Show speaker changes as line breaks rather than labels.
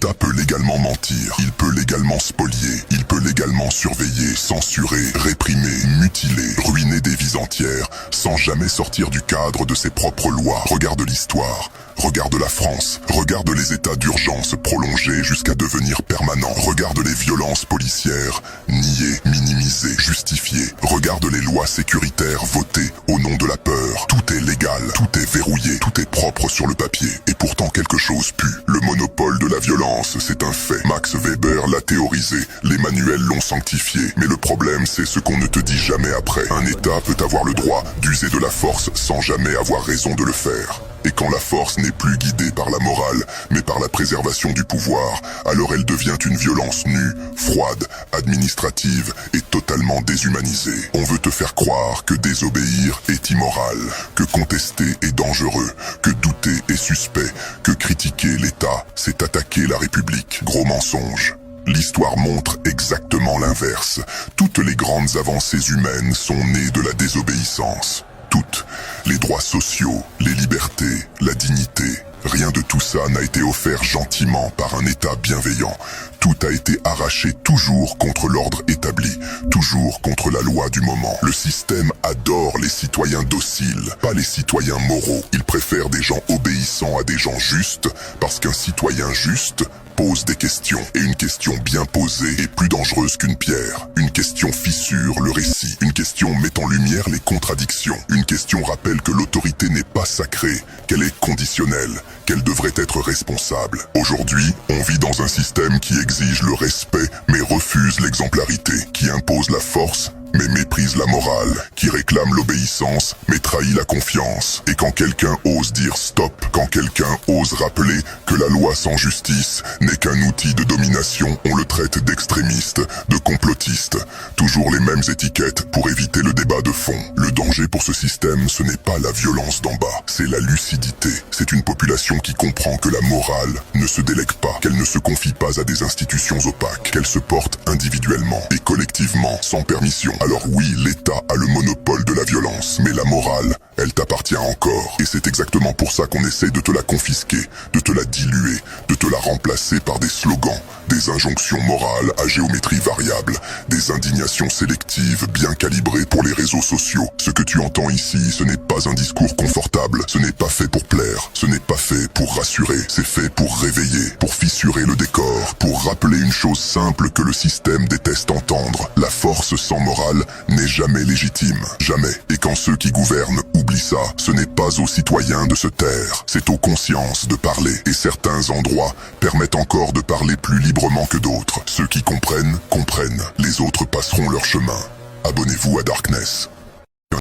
l'État peut légalement mentir, il peut légalement spolier, il peut légalement surveiller, censurer, réprimer, mutiler, ruiner des vies entières, sans jamais sortir du cadre de ses propres lois. Regarde l'histoire, regarde la France, regarde les états d'urgence prolongés jusqu'à devenir permanents, regarde les violences policières, niées, minimisées, justifiées, regarde les lois sécuritaires votées au nom de la peur. Tout est légal, tout est verrouillé, tout est propre sur le papier, et pourtant quelque chose pue. Le monopole de la violence, c'est un fait. Max Weber l'a théorisé, les manuels l'ont sanctifié, mais le problème c'est ce qu'on ne te dit jamais après. Un État peut avoir le droit d'user de la force sans jamais avoir raison de le faire. Et quand la force n'est plus guidée par la morale, mais par la préservation du pouvoir, alors elle devient une violence nue, froide, administrative et totalement déshumanisée. On veut te faire croire que désobéir est immoral, que contester est dangereux, que douter est suspect, que critiquer l'État, c'est attaquer la République. Gros mensonge. L'histoire montre exactement l'inverse. Toutes les grandes avancées humaines sont nées de la désobéissance. Toutes. Les droits sociaux, les libertés, la dignité. Rien de tout ça n'a été offert gentiment par un État bienveillant. Tout a été arraché toujours contre l'ordre établi, toujours contre la loi du moment. Le système adore les citoyens dociles, pas les citoyens moraux. Il préfère des gens obéissants à des gens justes, parce qu'un citoyen juste pose des questions, et une question bien posée est plus dangereuse qu'une pierre. Une question fissure le récit, une question met en lumière les contradictions, une question rappelle que l'autorité n'est pas sacrée, qu'elle est conditionnelle, qu'elle devrait être responsable. Aujourd'hui, on vit dans un système qui exige le respect mais refuse l'exemplarité, qui impose la force mais méprise la morale, qui réclame l'obéissance mais trahit la confiance. Et quand quelqu'un ose dire stop, quand quelqu'un ose rappeler que la loi sans justice n'est qu'un outil de domination, on le traite d'extrémiste, de complotiste. Toujours les mêmes étiquettes pour éviter le débat de fond. Le danger pour ce système, ce n'est pas la violence d'en bas, c'est la lucidité. C'est une population qui comprend que la morale ne se délègue pas, qu'elle ne se confie pas à des institutions opaques, qu'elle se porte individuellement et collectivement, sans permission. Alors oui, l'État a le monopole de la violence, mais la morale, elle t'appartient encore. Et c'est exactement pour ça qu'on essaie de te la confisquer, de te la diluer, de te la remplacer par des slogans, des injonctions morales à géométrie variable, des indignations sélectives bien calibrées pour les réseaux sociaux. Ce que tu entends ici, ce n'est pas un discours confortable, ce n'est pas fait pour plaire, ce n'est pas fait pour rassurer, c'est fait pour réveiller, pour fissurer le décor, pour rappeler une chose simple que le système déteste entendre. La force sans morale n'est jamais légitime, jamais. Et quand ceux qui gouvernent oublient ça, ce n'est pas aux citoyens de se taire, c'est aux consciences de parler. Et certains endroits permettent encore de parler plus librement que d'autres. Ceux qui comprennent, comprennent. Les autres passeront leur chemin. Abonnez-vous à Darkness.